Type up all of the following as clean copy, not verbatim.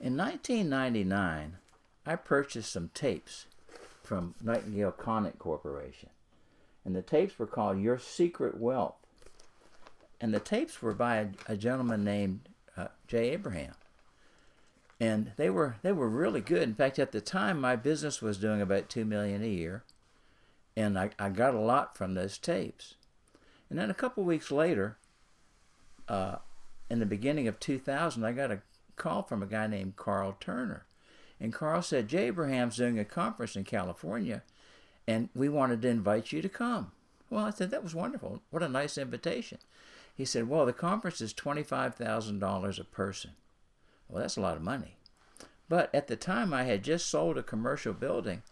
In 1999, I purchased some tapes from Nightingale Conant Corporation. And the tapes were called Your Secret Wealth. And the tapes were by a gentleman named J. Abraham. And they were really good. In fact, at the time, my business was doing about $2 million a year. And I got a lot from those tapes. And then a couple weeks later, in the beginning of 2000, I got a call from a guy named Carl Turner. And Carl said, J. Abraham's doing a conference in California, and we wanted to invite you to come. Well, I said, that was wonderful. What a nice invitation. He said, well, the conference is $25,000 a person. Well, that's a lot of money. But at the time, I had just sold a commercial building,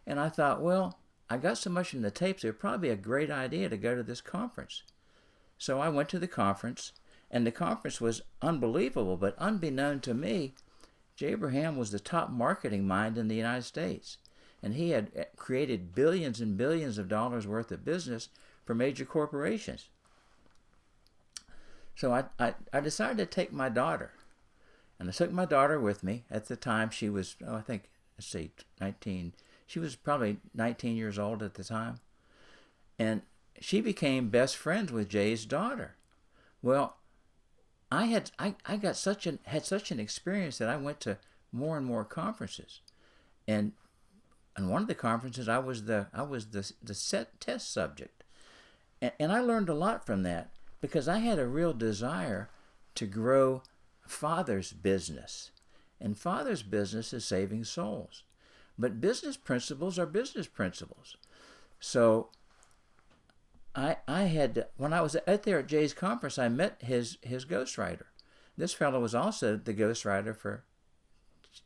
and I thought, well, I got so much in the tapes, it would probably be a great idea to go to this conference. So I went to the conference, and the conference was unbelievable, but unbeknown to me, J. Abraham was the top marketing mind in the United States. And he had created billions and billions of dollars worth of business for major corporations. So I decided to take my daughter. And I took my daughter with me. At the time, she was, 19. She was probably 19 years old at the time. And she became best friends with Jay's daughter. Well, I had such an experience that I went to more and more conferences. And on one of the conferences, I was the set test subject. And I learned a lot from that because I had a real desire to grow Father's business. And Father's business is saving souls. But business principles are business principles. So I had, when I was out there at Jay's conference, I met his ghostwriter. This fellow was also the ghostwriter for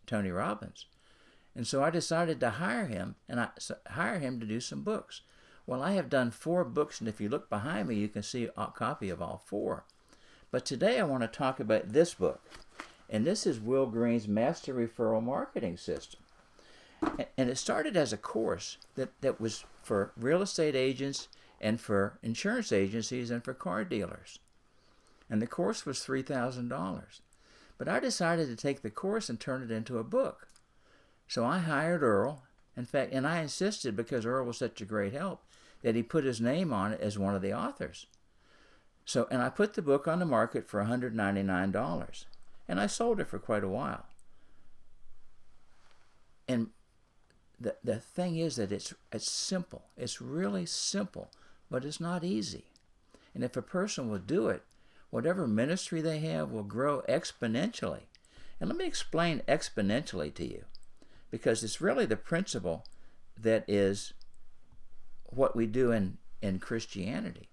Tony Robbins. And so I decided to hire him to do some books. Well, I have done 4 books, and if you look behind me, you can see a copy of all 4. But today I want to talk about this book. And this is Will Green's Master Referral Marketing System. And it started as a course that was for real estate agents and for insurance agencies and for car dealers. And the course was $3,000. But I decided to take the course and turn it into a book. So I hired Earl. In fact, and I insisted, because Earl was such a great help, that he put his name on it as one of the authors. So, and I put the book on the market for $199. And I sold it for quite a while. And the thing is that it's simple. It's really simple, but it's not easy. And if a person will do it, whatever ministry they have will grow exponentially. And let me explain exponentially to you, because it's really the principle that is what we do in Christianity.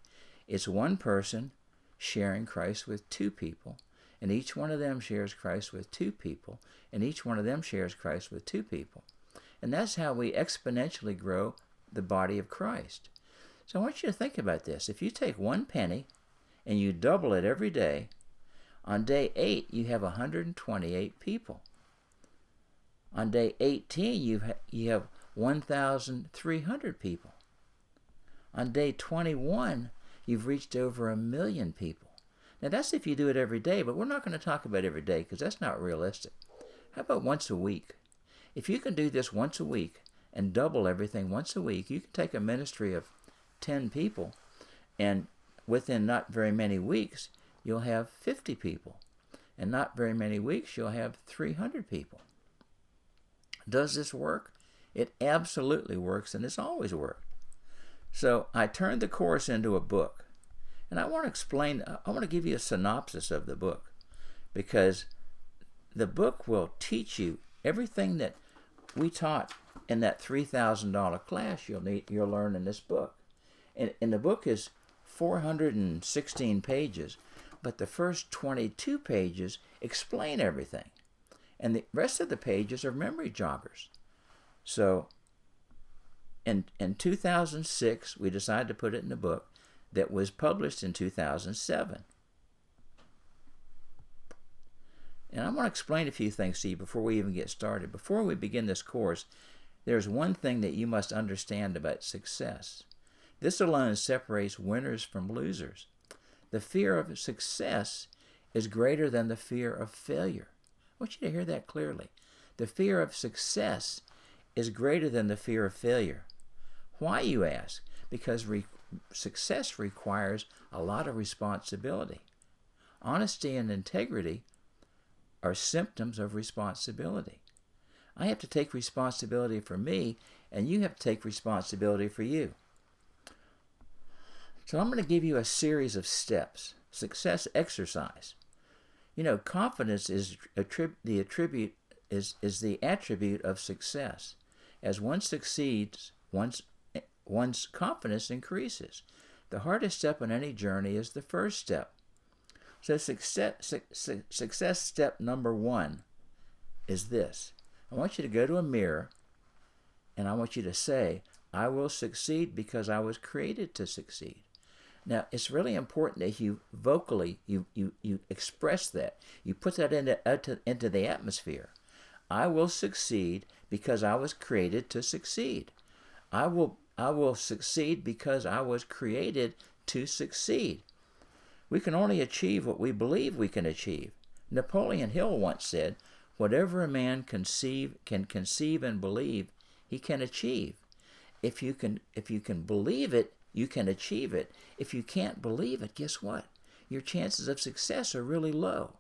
It's one person sharing Christ with 2 people, and each one of them shares Christ with 2 people, and each one of them shares Christ with 2 people. And that's how we exponentially grow the body of Christ. So I want you to think about this. If you take 1 penny and you double it every day, on day 8 you have 128 people. On day 18 you have 1,300 people. On day 21 you've reached over 1 million people. Now that's if you do it every day, but we're not going to talk about every day because that's not realistic. How about once a week? If you can do this once a week and double everything once a week, you can take a ministry of 10 people, and within not very many weeks, you'll have 50 people. And not very many weeks, you'll have 300 people. Does this work? It absolutely works, and it's always worked. So I turned the course into a book. And I want to give you a synopsis of the book, because the book will teach you everything that we taught in that $3,000 class you'll learn in this book. And the book is 416 pages, but the first 22 pages explain everything. And the rest of the pages are memory joggers. So in 2006, we decided to put it in a book that was published in 2007. And I want to explain a few things to you before we even get started. Before we begin this course, there's one thing that you must understand about success. This alone separates winners from losers. The fear of success is greater than the fear of failure. want you to hear that clearly. The fear of success is greater than the fear of failure. Why, you ask? Because success requires a lot of responsibility. Honesty and integrity are symptoms of responsibility. I have to take responsibility for me, and you have to take responsibility for you. So I'm going to give you a series of steps. Success exercise. You know, confidence is the attribute of success. As one succeeds, one's confidence increases. The hardest step on any journey is the first step. So success step number 1 is this. I want you to go to a mirror and I want you to say, I will succeed because I was created to succeed. Now, it's really important that you vocally, you express that. You put that into the atmosphere. I will succeed because I was created to succeed. I will succeed because I was created to succeed. We can only achieve what we believe we can achieve. Napoleon Hill once said, whatever a man can conceive and believe, he can achieve. If you can believe it, you can achieve it. If you can't believe it, guess what? Your chances of success are really low.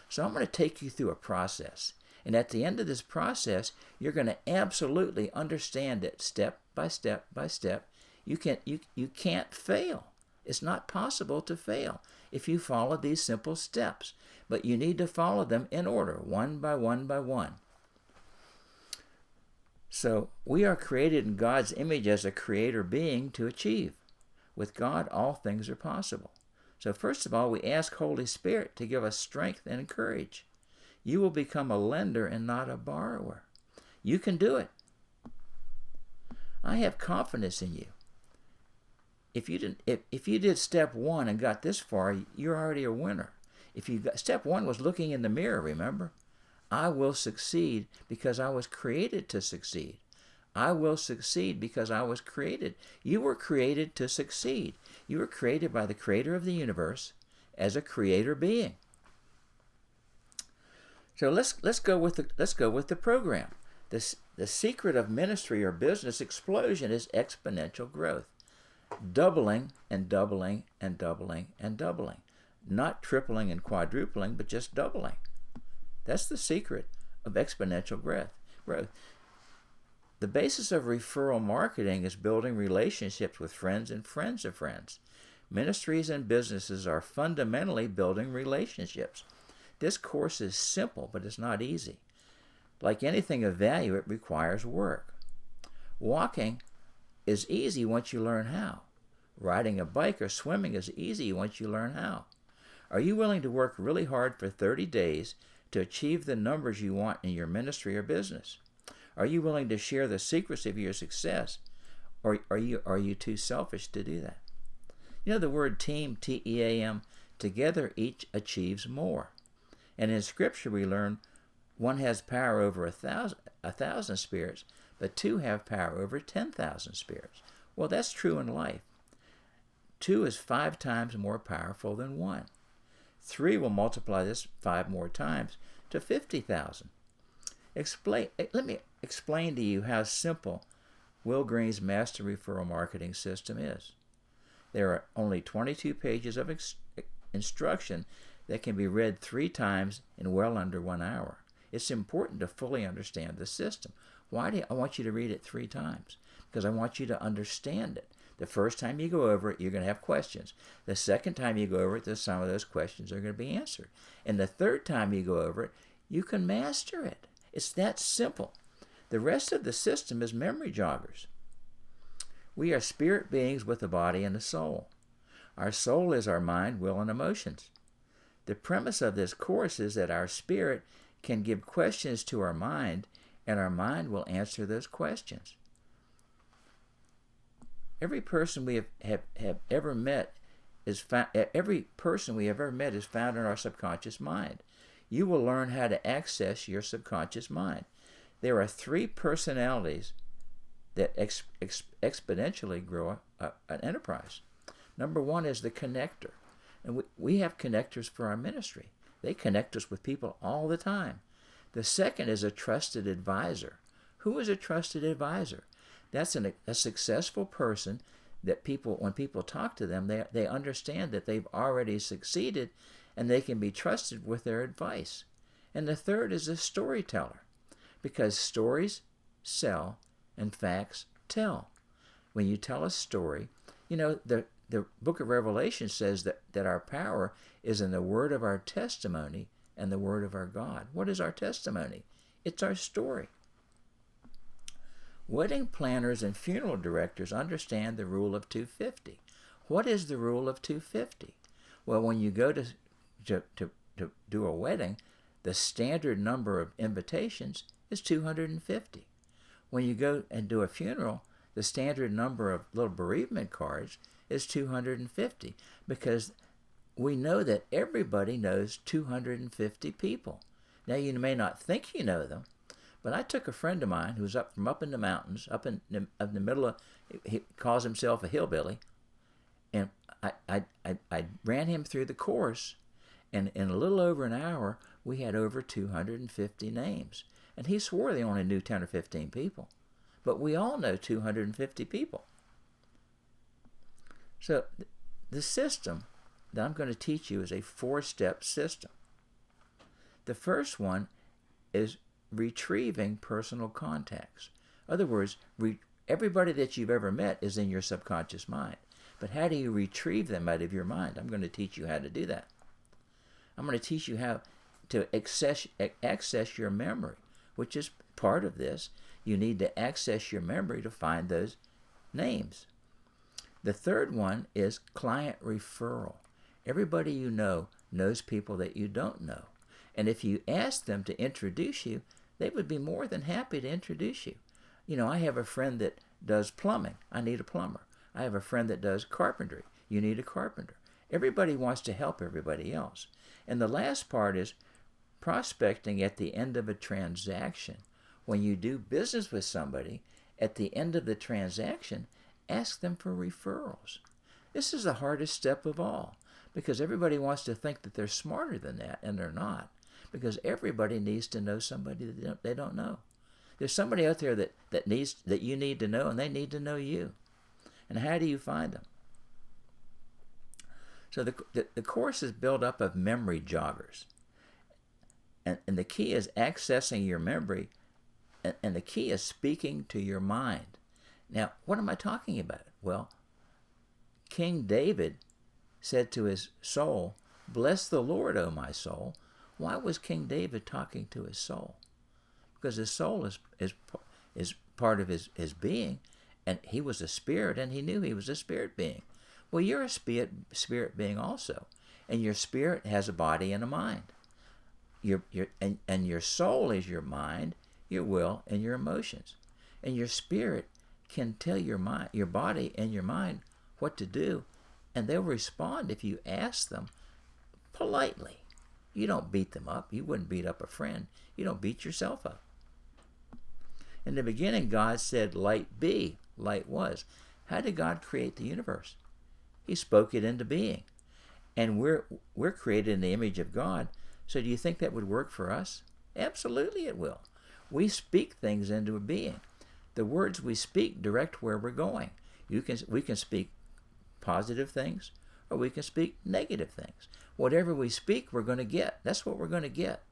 So I'm going to take you through a process. And at the end of this process, you're going to absolutely understand it step by step by step. You can't fail. It's not possible to fail if you follow these simple steps. But you need to follow them in order, one by one by one. So we are created in God's image as a creator being to achieve. With God, all things are possible. So first of all, we ask Holy Spirit to give us strength and courage. You will become a lender and not a borrower. You can do it. I have confidence in you. If you did step 1 and got this far, you're already a winner. Step 1 was looking in the mirror, remember? I will succeed because I was created to succeed. I will succeed because I was created. You were created to succeed. You were created by the creator of the universe as a creator being. So let's go with the program. The secret of ministry or business explosion is exponential growth. Doubling and doubling and doubling and doubling. Not tripling and quadrupling, but just doubling. That's the secret of exponential growth. The basis of referral marketing is building relationships with friends and friends of friends. Ministries and businesses are fundamentally building relationships. This course is simple, but it's not easy. Like anything of value, it requires work. Walking is easy once you learn how. Riding a bike or swimming is easy once you learn how. Are you willing to work really hard for 30 days to achieve the numbers you want in your ministry or business? Are you willing to share the secrets of your success, or are you too selfish to do that? You know the word team, T-E-A-M, together each achieves more. And in Scripture we learn one has power over 1,000 spirits, but 2 have power over 10,000 spirits. Well, that's true in life. 2 is 5 times more powerful than 1. 3 will multiply this 5 more times to 50,000. Let me explain to you how simple Will Green's Master Referral Marketing System is. There are only 22 pages of instruction that can be read 3 times in well under 1 hour. It's important to fully understand the system. Why I want you to read it 3 times? Because I want you to understand it. The first time you go over it, you're going to have questions. The second time you go over it, some of those questions are going to be answered. And the third time you go over it, you can master it. It's that simple. The rest of the system is memory joggers. We are spirit beings with a body and a soul. Our soul is our mind, will, and emotions. The premise of this course is that our spirit can give questions to our mind, and our mind will answer those questions. Every person we have ever met is found in our subconscious mind. You will learn how to access your subconscious mind. There are 3 personalities that exponentially grow an enterprise. Number 1 is the connector. And we have connectors for our ministry. They connect us with people all the time. The second is a trusted advisor. Who is a trusted advisor? That's a successful person that when people talk to them, they understand that they've already succeeded and they can be trusted with their advice. And the third is a storyteller, because stories sell and facts tell. When you tell a story, the book of Revelation says that our power is in the word of our testimony and the word of our God. What is our testimony? It's our story. Wedding planners and funeral directors understand the rule of 250. What is the rule of 250? Well, when you go to do a wedding, the standard number of invitations is 250. When you go and do a funeral, the standard number of little bereavement cards is 250, because we know that everybody knows 250 people. Now, you may not think you know them, but I took a friend of mine who's up in the mountains, up in the middle of, he calls himself a hillbilly, and I ran him through the course, and in a little over an hour, we had over 250 names. And he swore they only knew 10 or 15 people. But we all know 250 people. So the system that I'm going to teach you is a 4-step system. The first one is retrieving personal contacts. In other words, everybody that you've ever met is in your subconscious mind. But how do you retrieve them out of your mind? I'm going to teach you how to do that. I'm going to teach you how to access your memory, which is part of this. You need to access your memory to find those names. The third one is client referral. Everybody you know knows people that you don't know. And if you ask them to introduce you, they would be more than happy to introduce you. I have a friend that does plumbing. I need a plumber. I have a friend that does carpentry. You need a carpenter. Everybody wants to help everybody else. And the last part is prospecting at the end of a transaction. When you do business with somebody, at the end of the transaction, ask them for referrals. This is the hardest step of all, because everybody wants to think that they're smarter than that, and they're not, because everybody needs to know somebody that they don't know. There's somebody out there that you need to know, and they need to know you. And how do you find them? So the course is built up of memory joggers. And the key is accessing your memory, and the key is speaking to your mind. Now, what am I talking about? Well, King David said to his soul, "Bless the Lord, O my soul." Why was King David talking to his soul? Because his soul is part of his being, and he was a spirit, and he knew he was a spirit being. Well, you're a spirit being also, and your spirit has a body and a mind. And your soul is your mind, your will, and your emotions. And your spirit can tell your body and your mind what to do, and they'll respond if you ask them politely. You don't beat them up. You wouldn't beat up a friend. You don't beat yourself up. In the beginning, God said, "Light be." Light was. How did God create the universe? He spoke it into being. And we're created in the image of God. So do you think that would work for us? Absolutely it will. We speak things into a being. The words we speak direct where we're going. We can speak positive things, or we can speak negative things. Whatever we speak, we're going to get. That's what we're going to get.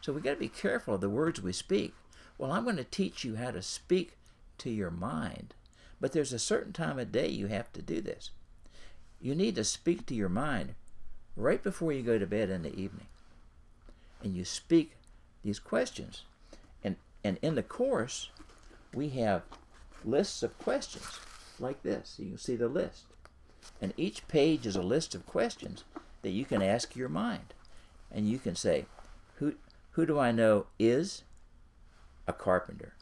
So we've got to be careful of the words we speak. Well, I'm going to teach you how to speak to your mind. But there's a certain time of day you have to do this. You need to speak to your mind right before you go to bed in the evening. And you speak these questions. And in the course, we have lists of questions like this. You can see the list. And each page is a list of questions that you can ask your mind. And you can say, who do I know is a carpenter?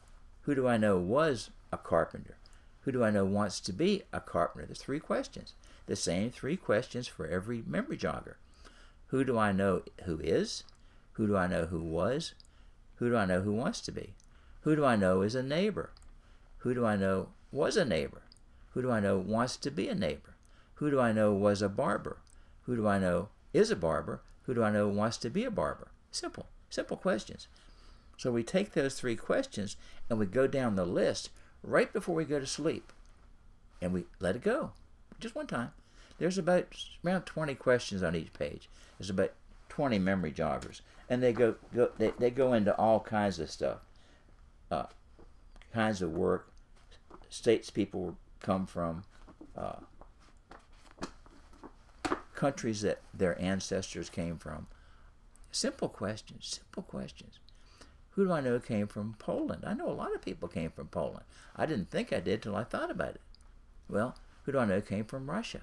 Who do I know was a carpenter? Who do I know wants to be a carpenter? There's 3 questions. The same 3 questions for every memory jogger. Who do I know who is? Who do I know who was? Who do I know who wants to be? Who do I know is a neighbor? Who do I know was a neighbor? Who do I know wants to be a neighbor? Who do I know was a barber? Who do I know is a barber? Who do I know wants to be a barber? Simple questions. So we take those 3 questions and we go down the list right before we go to sleep. And we let it go. Just one time. There's around 20 questions on each page. There's about 20 memory joggers. And they go into all kinds of stuff. Kinds of work, states people come from, countries that their ancestors came from. Simple questions. Who do I know came from Poland? I know a lot of people came from Poland. I didn't think I did till I thought about it. Well, who do I know came from Russia?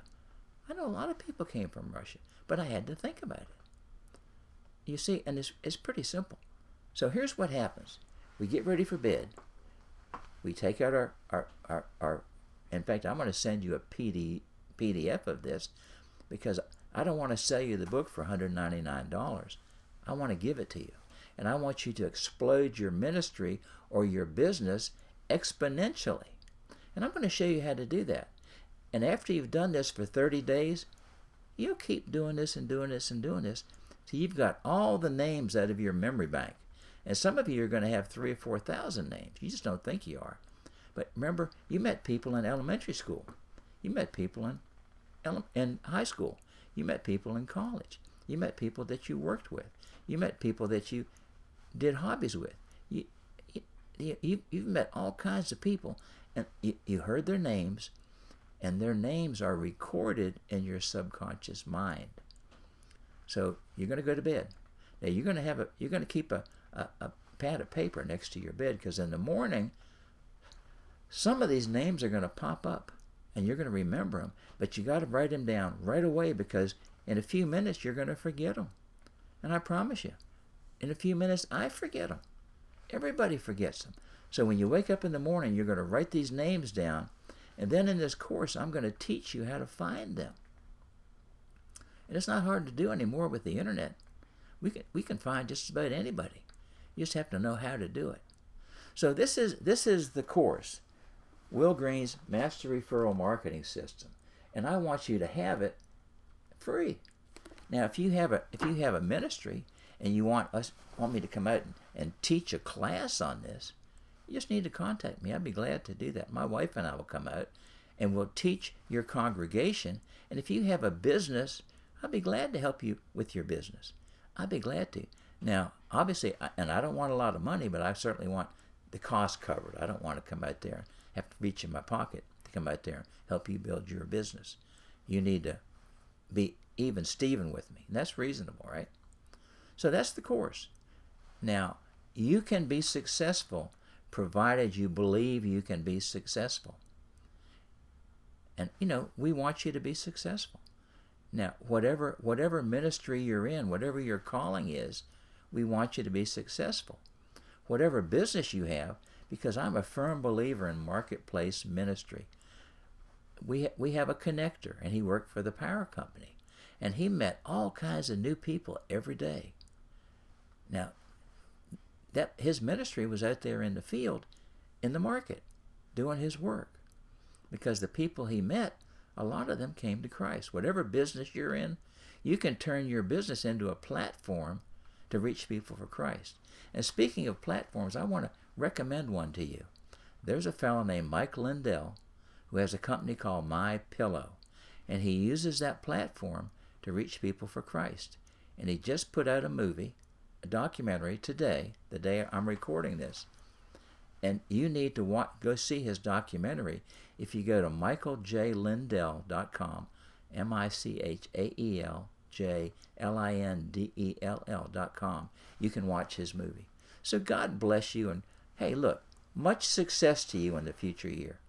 I know a lot of people came from Russia, but I had to think about it. You see, and it's pretty simple. So here's what happens. We get ready for bed. We take out our in fact, I'm going to send you a PDF of this because I don't want to sell you the book for $199. I want to give it to you. And I want you to explode your ministry or your business exponentially. And I'm going to show you how to do that. And after you've done this for 30 days, you'll keep doing this and doing this and doing this till you've got all the names out of your memory bank. And some of you are going to have 3,000 or 4,000 names. You just don't think you are. But remember, you met people in elementary school. You met people in high school. You met people in college. You met people that you worked with. You met people that you did hobbies with. You've met all kinds of people, and you heard their names, and their names are recorded in your subconscious mind. So you're going to go to bed. Now you're going to keep a pad of paper next to your bed, because in the morning, some of these names are going to pop up, and you're going to remember them. But you got to write them down right away, because in a few minutes you're going to forget them. And I promise you, in a few minutes I forget them. Everybody forgets them. So when you wake up in the morning, you're going to write these names down, and then in this course I'm going to teach you how to find them. And it's not hard to do anymore with the internet. We can find just about anybody. You just have to know how to do it. So this is the course, Will Green's Master Referral Marketing System, and I want you to have it free. Now, if you have a ministry and you want me to come out and teach a class on this, you just need to contact me. I'd be glad to do that. My wife and I will come out and we'll teach your congregation. And if you have a business, I'd be glad to help you with your business. I'd be glad to. Now, obviously, and I don't want a lot of money, but I certainly want the cost covered. I don't want to come out there and have to reach in my pocket to come out there and help you build your business. You need to be even Steven with me. And that's reasonable, right? So that's the course. Now, you can be successful provided you believe you can be successful. And, we want you to be successful. Now, whatever ministry you're in, whatever your calling is, we want you to be successful. Whatever business you have, because I'm a firm believer in marketplace ministry. We have a connector, and he worked for the power company. And he met all kinds of new people every day. Now, his ministry was out there in the field, in the market, doing his work. Because the people he met, a lot of them came to Christ. Whatever business you're in, you can turn your business into a platform to reach people for Christ. And speaking of platforms, I want to recommend one to you. There's a fellow named Mike Lindell who has a company called My Pillow, and he uses that platform to reach people for Christ. And he just put out a documentary today, the day I'm recording this. And you need to go see his documentary if you go to michaeljlindell.com, michaeljlindell.com. You can watch his movie. So God bless you, and hey, look, much success to you in the future year.